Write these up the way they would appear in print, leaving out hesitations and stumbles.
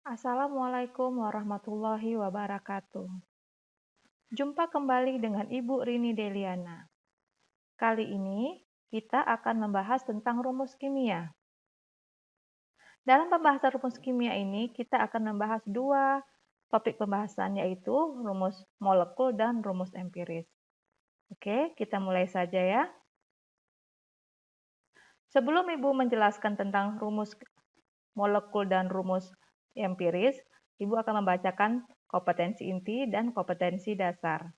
Assalamualaikum warahmatullahi wabarakatuh. Jumpa kembali dengan Ibu Rini Deliana. Kali ini kita akan membahas tentang rumus kimia. Dalam pembahasan rumus kimia ini, kita akan membahas dua topik pembahasan, yaitu rumus molekul dan rumus empiris. Oke, kita mulai saja ya. Sebelum Ibu menjelaskan tentang rumus molekul dan rumus empiris, Ibu akan membacakan kompetensi inti dan kompetensi dasar.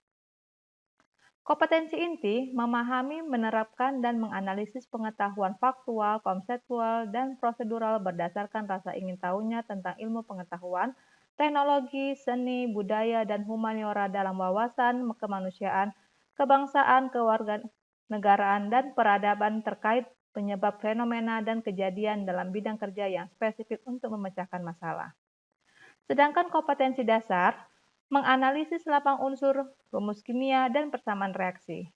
Kompetensi inti memahami, menerapkan, dan menganalisis pengetahuan faktual, konseptual, dan prosedural berdasarkan rasa ingin tahunya tentang ilmu pengetahuan, teknologi, seni, budaya, dan humaniora dalam wawasan kemanusiaan, kebangsaan, kewarganegaraan, dan peradaban terkait penyebab fenomena dan kejadian dalam bidang kerja yang spesifik untuk memecahkan masalah. Sedangkan kompetensi dasar menganalisis lapang unsur, rumus kimia, dan persamaan reaksi,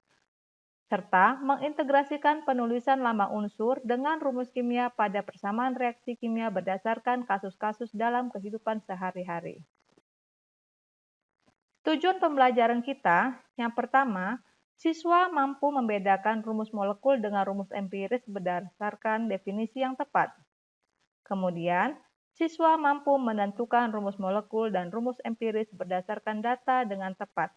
serta mengintegrasikan penulisan lambang unsur dengan rumus kimia pada persamaan reaksi kimia berdasarkan kasus-kasus dalam kehidupan sehari-hari. Tujuan pembelajaran kita, yang pertama, siswa mampu membedakan rumus molekul dengan rumus empiris berdasarkan definisi yang tepat. Kemudian, siswa mampu menentukan rumus molekul dan rumus empiris berdasarkan data dengan tepat.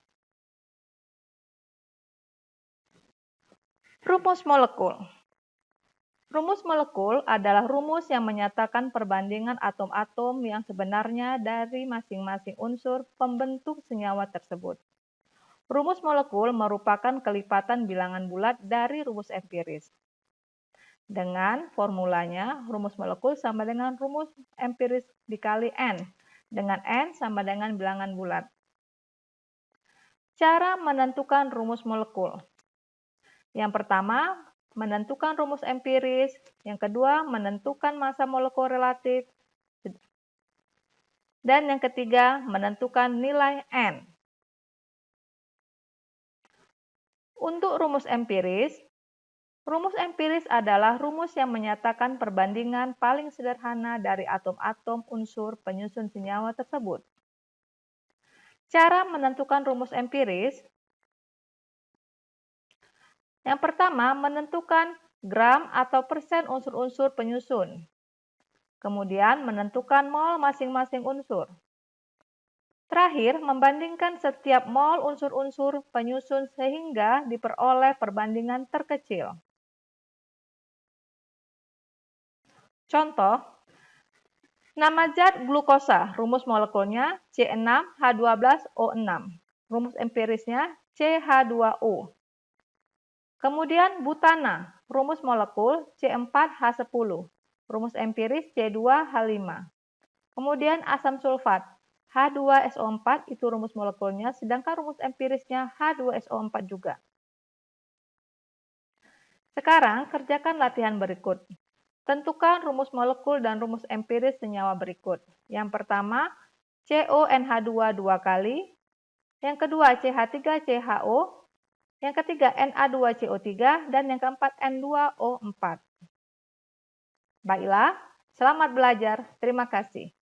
Rumus molekul. Rumus molekul adalah rumus yang menyatakan perbandingan atom-atom yang sebenarnya dari masing-masing unsur pembentuk senyawa tersebut. Rumus molekul merupakan kelipatan bilangan bulat dari rumus empiris. Dengan formulanya, rumus molekul sama dengan rumus empiris dikali N, dengan N sama dengan bilangan bulat. Cara menentukan rumus molekul. Yang pertama, menentukan rumus empiris. Yang kedua, menentukan massa molekul relatif. Dan yang ketiga, menentukan nilai N. Untuk rumus empiris adalah rumus yang menyatakan perbandingan paling sederhana dari atom-atom unsur penyusun senyawa tersebut. Cara menentukan rumus empiris. Yang pertama, menentukan gram atau persen unsur-unsur penyusun. Kemudian, menentukan mol masing-masing unsur. Terakhir, membandingkan setiap mol unsur-unsur penyusun sehingga diperoleh perbandingan terkecil. Contoh, nama zat glukosa, rumus molekulnya C6H12O6. Rumus empirisnya CH2O. Kemudian butana, rumus molekul C4H10. Rumus empiris C2H5. Kemudian asam sulfat, H2SO4 itu rumus molekulnya, sedangkan rumus empirisnya H2SO4 juga. Sekarang, kerjakan latihan berikut. Tentukan rumus molekul dan rumus empiris senyawa berikut. Yang pertama, CONH2 2 kali. Yang kedua, CH3CHO. Yang ketiga, Na2CO3. Dan yang keempat, N2O4. Baiklah, selamat belajar. Terima kasih.